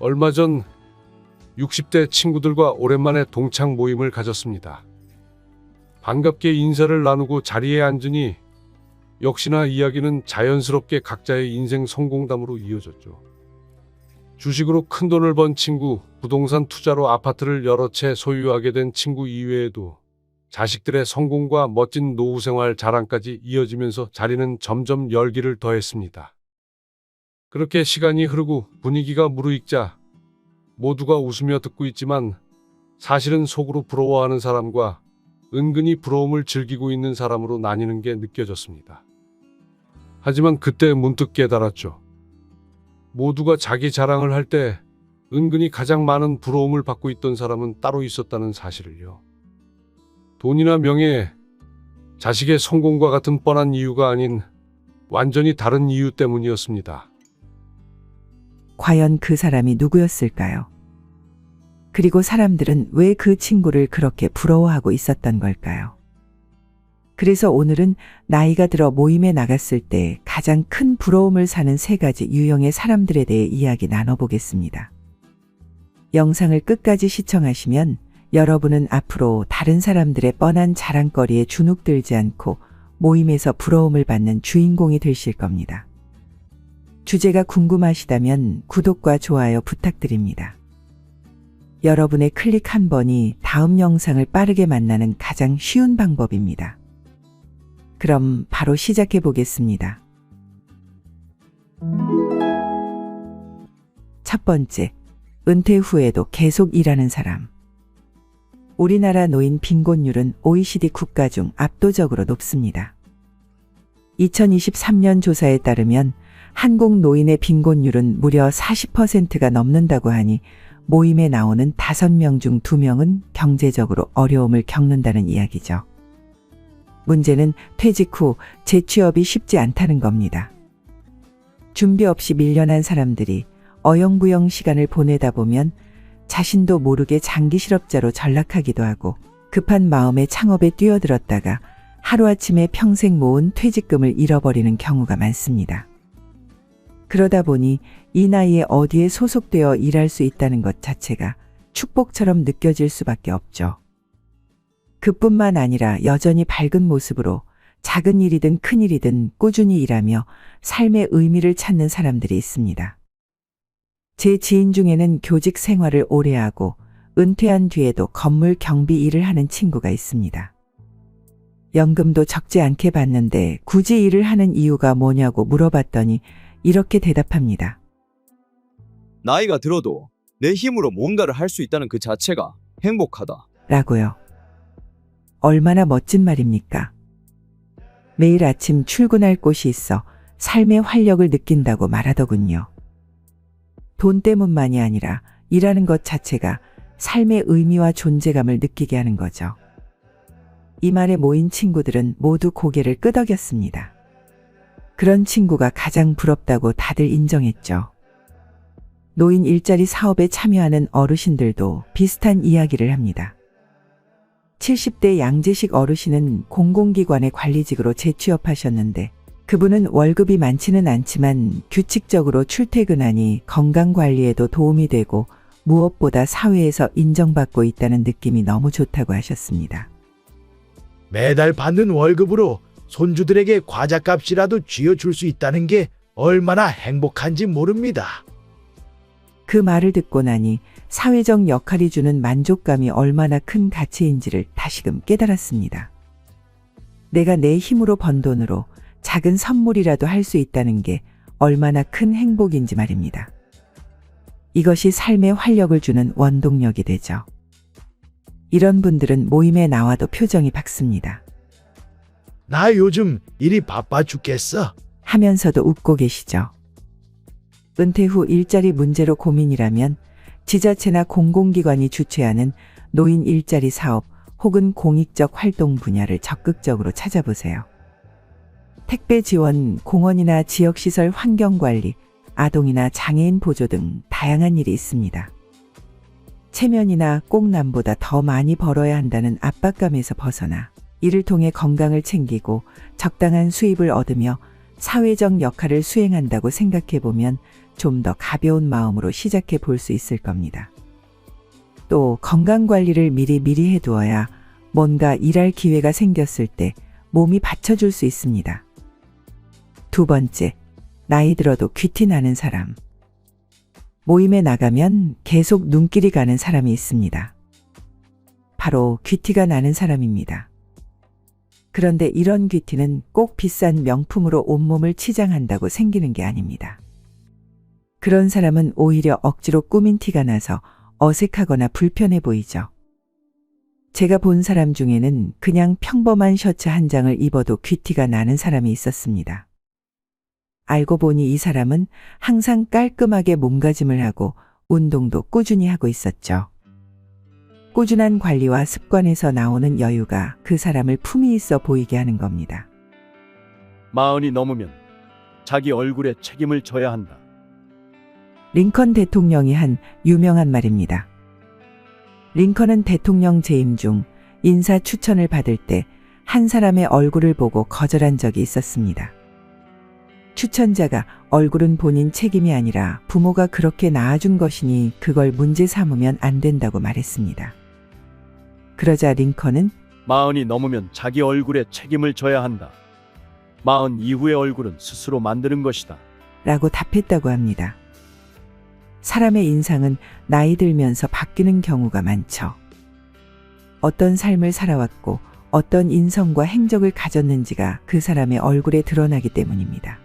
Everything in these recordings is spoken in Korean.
얼마 전 60대 친구들과 오랜만에 동창 모임을 가졌습니다. 반갑게 인사를 나누고 자리에 앉으니 역시나 이야기는 자연스럽게 각자의 인생 성공담으로 이어졌죠. 주식으로 큰돈을 번 친구, 부동산 투자로 아파트를 여러 채 소유하게 된 친구 이외에도 자식들의 성공과 멋진 노후 생활 자랑까지 이어지면서 자리는 점점 열기를 더했습니다. 그렇게 시간이 흐르고 분위기가 무르익자 모두가 웃으며 듣고 있지만 사실은 속으로 부러워하는 사람과 은근히 부러움을 즐기고 있는 사람으로 나뉘는 게 느껴졌습니다. 하지만 그때 문득 깨달았죠. 모두가 자기 자랑을 할 때 은근히 가장 많은 부러움을 받고 있던 사람은 따로 있었다는 사실을요. 돈이나 명예, 자식의 성공과 같은 뻔한 이유가 아닌 완전히 다른 이유 때문이었습니다. 과연 그 사람이 누구였을까요? 그리고 사람들은 왜 그 친구를 그렇게 부러워하고 있었던 걸까요? 그래서 오늘은 나이가 들어 모임에 나갔을 때 가장 큰 부러움을 사는 3가지 유형의 사람들에 대해 이야기 나눠보겠습니다. 영상을 끝까지 시청하시면 여러분은 앞으로 다른 사람들의 뻔한 자랑거리에 주눅들지 않고 모임에서 부러움을 받는 주인공이 되실 겁니다. 주제가 궁금하시다면 구독과 좋아요 부탁드립니다. 여러분의 클릭 한 번이 다음 영상을 빠르게 만나는 가장 쉬운 방법입니다. 그럼 바로 시작해 보겠습니다. 첫 번째, 은퇴 후에도 계속 일하는 사람. 우리나라 노인 빈곤율은 OECD 국가 중 압도적으로 높습니다. 2023년 조사에 따르면 한국 노인의 빈곤율은 무려 40%가 넘는다고 하니 모임에 나오는 5명 중 2명은 경제적으로 어려움을 겪는다는 이야기죠. 문제는 퇴직 후 재취업이 쉽지 않다는 겁니다. 준비 없이 밀려난 사람들이 어영부영 시간을 보내다 보면 자신도 모르게 장기 실업자로 전락하기도 하고 급한 마음에 창업에 뛰어들었다가 하루아침에 평생 모은 퇴직금을 잃어버리는 경우가 많습니다. 그러다 보니 이 나이에 어디에 소속되어 일할 수 있다는 것 자체가 축복처럼 느껴질 수밖에 없죠. 그뿐만 아니라 여전히 밝은 모습으로 작은 일이든 큰 일이든 꾸준히 일하며 삶의 의미를 찾는 사람들이 있습니다. 제 지인 중에는 교직 생활을 오래 하고 은퇴한 뒤에도 건물 경비 일을 하는 친구가 있습니다. 연금도 적지 않게 받는데 굳이 일을 하는 이유가 뭐냐고 물어봤더니 이렇게 대답합니다. 나이가 들어도 내 힘으로 뭔가를 할 수 있다는 그 자체가 행복하다. 라고요. 얼마나 멋진 말입니까? 매일 아침 출근할 곳이 있어 삶의 활력을 느낀다고 말하더군요. 돈 때문만이 아니라 일하는 것 자체가 삶의 의미와 존재감을 느끼게 하는 거죠. 이 말에 모인 친구들은 모두 고개를 끄덕였습니다. 그런 친구가 가장 부럽다고 다들 인정했죠. 노인 일자리 사업에 참여하는 어르신들도 비슷한 이야기를 합니다. 70대 양재식 어르신은 공공기관의 관리직으로 재취업하셨는데 그분은 월급이 많지는 않지만 규칙적으로 출퇴근하니 건강관리에도 도움이 되고 무엇보다 사회에서 인정받고 있다는 느낌이 너무 좋다고 하셨습니다. 매달 받는 월급으로 손주들에게 과자값이라도 쥐어줄 수 있다는 게 얼마나 행복한지 모릅니다. 그 말을 듣고 나니 사회적 역할이 주는 만족감이 얼마나 큰 가치인지를 다시금 깨달았습니다. 내가 내 힘으로 번 돈으로 작은 선물이라도 할 수 있다는 게 얼마나 큰 행복인지 말입니다. 이것이 삶의 활력을 주는 원동력이 되죠. 이런 분들은 모임에 나와도 표정이 밝습니다. 나 요즘 일이 바빠 죽겠어. 하면서도 웃고 계시죠. 은퇴 후 일자리 문제로 고민이라면 지자체나 공공기관이 주최하는 노인 일자리 사업 혹은 공익적 활동 분야를 적극적으로 찾아보세요. 택배 지원, 공원이나 지역시설 환경관리, 아동이나 장애인 보조 등 다양한 일이 있습니다. 체면이나 꼭 남보다 더 많이 벌어야 한다는 압박감에서 벗어나 이를 통해 건강을 챙기고 적당한 수입을 얻으며 사회적 역할을 수행한다고 생각해보면 좀 더 가벼운 마음으로 시작해 볼 수 있을 겁니다. 또 건강 관리를 미리 해두어야 뭔가 일할 기회가 생겼을 때 몸이 받쳐줄 수 있습니다. 두 번째, 나이 들어도 귀티 나는 사람. 모임에 나가면 계속 눈길이 가는 사람이 있습니다. 바로 귀티가 나는 사람입니다. 그런데 이런 귀티는 꼭 비싼 명품으로 온몸을 치장한다고 생기는 게 아닙니다. 그런 사람은 오히려 억지로 꾸민 티가 나서 어색하거나 불편해 보이죠. 제가 본 사람 중에는 그냥 평범한 셔츠 한 장을 입어도 귀티가 나는 사람이 있었습니다. 알고 보니 이 사람은 항상 깔끔하게 몸가짐을 하고 운동도 꾸준히 하고 있었죠. 꾸준한 관리와 습관에서 나오는 여유가 그 사람을 품위 있어 보이게 하는 겁니다. 40이 넘으면 자기 얼굴에 책임을 져야 한다. 링컨 대통령이 한 유명한 말입니다. 링컨은 대통령 재임 중 인사 추천을 받을 때 한 사람의 얼굴을 보고 거절한 적이 있었습니다. 추천자가 얼굴은 본인 책임이 아니라 부모가 그렇게 낳아준 것이니 그걸 문제 삼으면 안 된다고 말했습니다. 그러자 링컨은 40이 넘으면 자기 얼굴에 책임을 져야 한다. 40 이후의 얼굴은 스스로 만드는 것이다. 라고 답했다고 합니다. 사람의 인상은 나이 들면서 바뀌는 경우가 많죠. 어떤 삶을 살아왔고 어떤 인성과 행적을 가졌는지가 그 사람의 얼굴에 드러나기 때문입니다.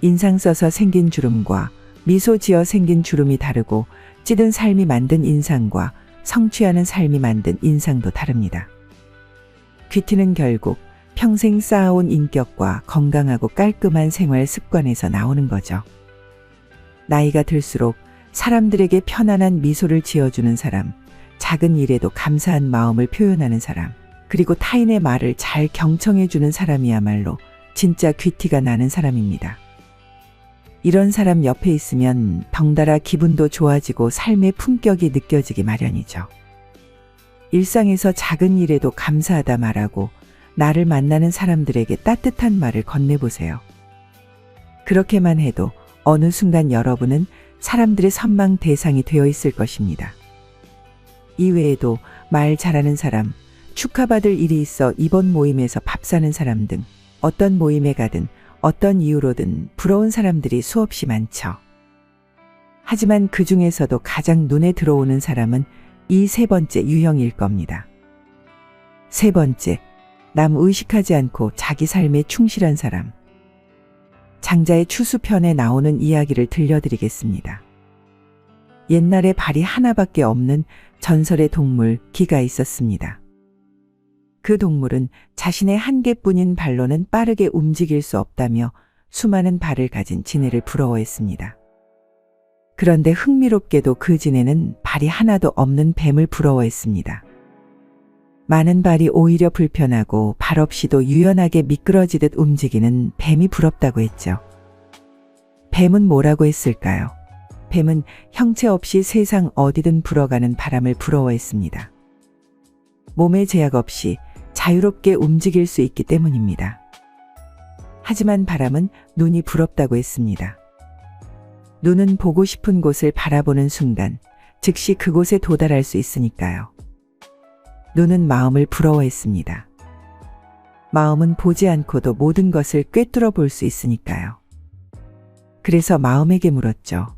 인상 써서 생긴 주름과 미소 지어 생긴 주름이 다르고 찌든 삶이 만든 인상과 성취하는 삶이 만든 인상도 다릅니다. 귀티는 결국 평생 쌓아온 인격과 건강하고 깔끔한 생활 습관에서 나오는 거죠. 나이가 들수록 사람들에게 편안한 미소를 지어주는 사람, 작은 일에도 감사한 마음을 표현하는 사람, 그리고 타인의 말을 잘 경청해주는 사람이야말로 진짜 귀티가 나는 사람입니다. 이런 사람 옆에 있으면 덩달아 기분도 좋아지고 삶의 품격이 느껴지기 마련이죠. 일상에서 작은 일에도 감사하다 말하고 나를 만나는 사람들에게 따뜻한 말을 건네보세요. 그렇게만 해도 어느 순간 여러분은 사람들의 선망 대상이 되어 있을 것입니다. 이외에도 말 잘하는 사람, 축하받을 일이 있어 이번 모임에서 밥 사는 사람 등 어떤 모임에 가든 어떤 이유로든 부러운 사람들이 수없이 많죠. 하지만 그 중에서도 가장 눈에 들어오는 사람은 이 세 번째 유형일 겁니다. 세 번째, 남 의식하지 않고 자기 삶에 충실한 사람. 장자의 추수편에 나오는 이야기를 들려드리겠습니다. 옛날에 발이 하나밖에 없는 전설의 동물 기가 있었습니다. 그 동물은 자신의 한 개뿐인 발로는 빠르게 움직일 수 없다며 수많은 발을 가진 지네를 부러워했습니다. 그런데 흥미롭게도 그 지네는 발이 하나도 없는 뱀을 부러워했습니다. 많은 발이 오히려 불편하고 발 없이도 유연하게 미끄러지듯 움직이는 뱀이 부럽다고 했죠. 뱀은 뭐라고 했을까요? 뱀은 형체 없이 세상 어디든 불어가는 바람을 부러워했습니다. 몸에 제약 없이 자유롭게 움직일 수 있기 때문입니다. 하지만 바람은 눈이 부럽다고 했습니다. 눈은 보고 싶은 곳을 바라보는 순간 즉시 그곳에 도달할 수 있으니까요. 눈은 마음을 부러워했습니다. 마음은 보지 않고도 모든 것을 꿰뚫어 볼 수 있으니까요. 그래서 마음에게 물었죠.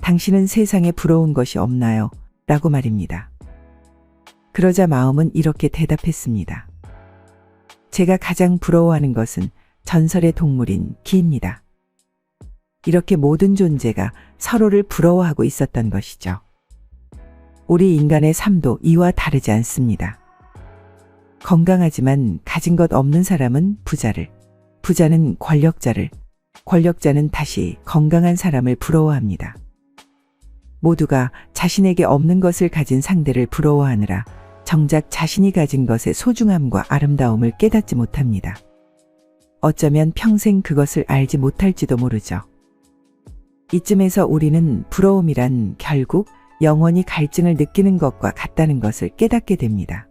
당신은 세상에 부러운 것이 없나요? 라고 말입니다. 그러자 마음은 이렇게 대답했습니다. 제가 가장 부러워하는 것은 전설의 동물인 기입니다. 이렇게 모든 존재가 서로를 부러워하고 있었던 것이죠. 우리 인간의 삶도 이와 다르지 않습니다. 건강하지만 가진 것 없는 사람은 부자를, 부자는 권력자를, 권력자는 다시 건강한 사람을 부러워합니다. 모두가 자신에게 없는 것을 가진 상대를 부러워하느라 정작 자신이 가진 것의 소중함과 아름다움을 깨닫지 못합니다. 어쩌면 평생 그것을 알지 못할지도 모르죠. 이쯤에서 우리는 부러움이란 결국 영원히 갈증을 느끼는 것과 같다는 것을 깨닫게 됩니다.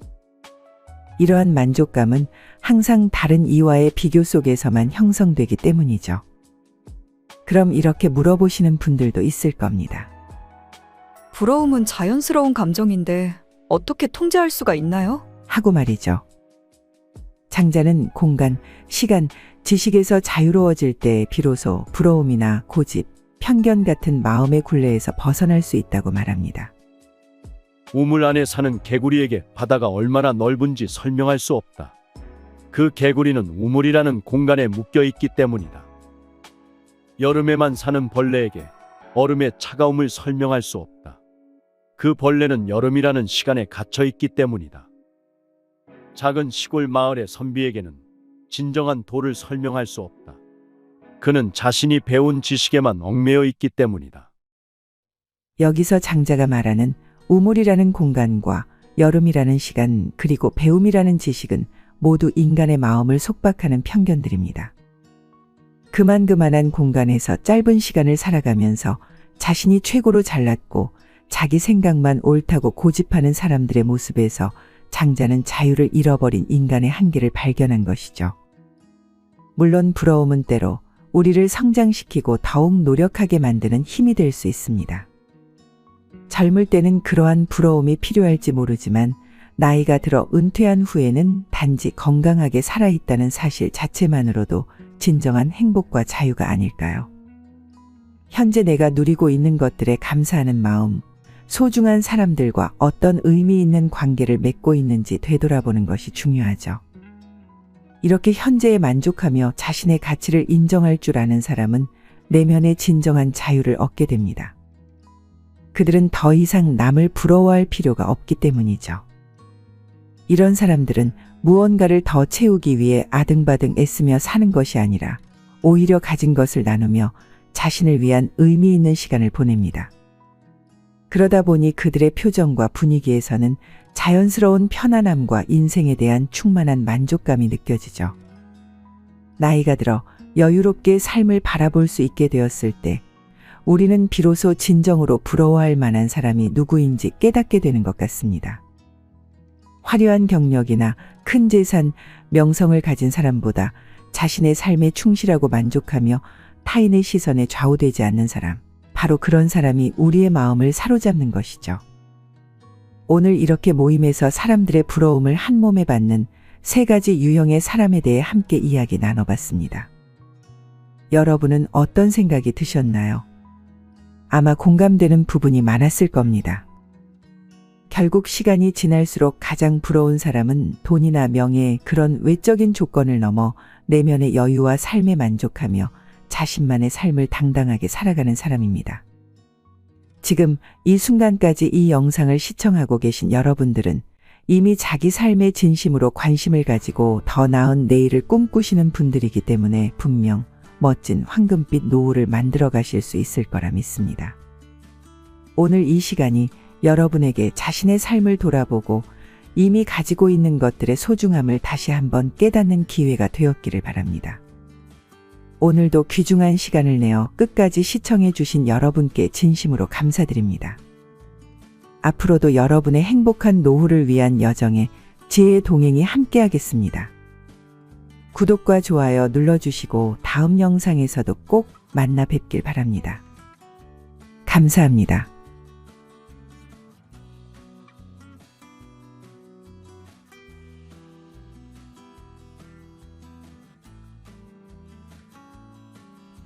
이러한 만족감은 항상 다른 이와의 비교 속에서만 형성되기 때문이죠. 그럼 이렇게 물어보시는 분들도 있을 겁니다. 부러움은 자연스러운 감정인데 어떻게 통제할 수가 있나요? 하고 말이죠. 장자는 공간, 시간, 지식에서 자유로워질 때 비로소 부러움이나 고집, 편견 같은 마음의 굴레에서 벗어날 수 있다고 말합니다. 우물 안에 사는 개구리에게 바다가 얼마나 넓은지 설명할 수 없다. 그 개구리는 우물이라는 공간에 묶여 있기 때문이다. 여름에만 사는 벌레에게 얼음의 차가움을 설명할 수 없다. 그 벌레는 여름이라는 시간에 갇혀 있기 때문이다. 작은 시골 마을의 선비에게는 진정한 도를 설명할 수 없다. 그는 자신이 배운 지식에만 얽매여 있기 때문이다. 여기서 장자가 말하는 우물이라는 공간과 여름이라는 시간 그리고 배움이라는 지식은 모두 인간의 마음을 속박하는 편견들입니다. 그만한 공간에서 짧은 시간을 살아가면서 자신이 최고로 잘났고 자기 생각만 옳다고 고집하는 사람들의 모습에서 장자는 자유를 잃어버린 인간의 한계를 발견한 것이죠. 물론 부러움은 때로 우리를 성장시키고 더욱 노력하게 만드는 힘이 될 수 있습니다. 젊을 때는 그러한 부러움이 필요할지 모르지만 나이가 들어 은퇴한 후에는 단지 건강하게 살아있다는 사실 자체만으로도 진정한 행복과 자유가 아닐까요? 현재 내가 누리고 있는 것들에 감사하는 마음, 소중한 사람들과 어떤 의미 있는 관계를 맺고 있는지 되돌아보는 것이 중요하죠. 이렇게 현재에 만족하며 자신의 가치를 인정할 줄 아는 사람은 내면의 진정한 자유를 얻게 됩니다. 그들은 더 이상 남을 부러워할 필요가 없기 때문이죠. 이런 사람들은 무언가를 더 채우기 위해 아등바등 애쓰며 사는 것이 아니라 오히려 가진 것을 나누며 자신을 위한 의미 있는 시간을 보냅니다. 그러다 보니 그들의 표정과 분위기에서는 자연스러운 편안함과 인생에 대한 충만한 만족감이 느껴지죠. 나이가 들어 여유롭게 삶을 바라볼 수 있게 되었을 때 우리는 비로소 진정으로 부러워할 만한 사람이 누구인지 깨닫게 되는 것 같습니다. 화려한 경력이나 큰 재산, 명성을 가진 사람보다 자신의 삶에 충실하고 만족하며 타인의 시선에 좌우되지 않는 사람, 바로 그런 사람이 우리의 마음을 사로잡는 것이죠. 오늘 이렇게 모임에서 사람들의 부러움을 한 몸에 받는 3가지 유형의 사람에 대해 함께 이야기 나눠봤습니다. 여러분은 어떤 생각이 드셨나요? 아마 공감되는 부분이 많았을 겁니다. 결국 시간이 지날수록 가장 부러운 사람은 돈이나 명예, 그런 외적인 조건을 넘어 내면의 여유와 삶에 만족하며 자신만의 삶을 당당하게 살아가는 사람입니다. 지금 이 순간까지 이 영상을 시청하고 계신 여러분들은 이미 자기 삶에 진심으로 관심을 가지고 더 나은 내일을 꿈꾸시는 분들이기 때문에 분명 멋진 황금빛 노후를 만들어 가실 수 있을 거라 믿습니다. 오늘 이 시간이 여러분에게 자신의 삶을 돌아보고 이미 가지고 있는 것들의 소중함을 다시 한번 깨닫는 기회가 되었기를 바랍니다. 오늘도 귀중한 시간을 내어 끝까지 시청해 주신 여러분께 진심으로 감사드립니다. 앞으로도 여러분의 행복한 노후를 위한 여정에 지혜의 동행이 함께하겠습니다. 구독과 좋아요 눌러주시고 다음 영상에서도 꼭 만나 뵙길 바랍니다. 감사합니다.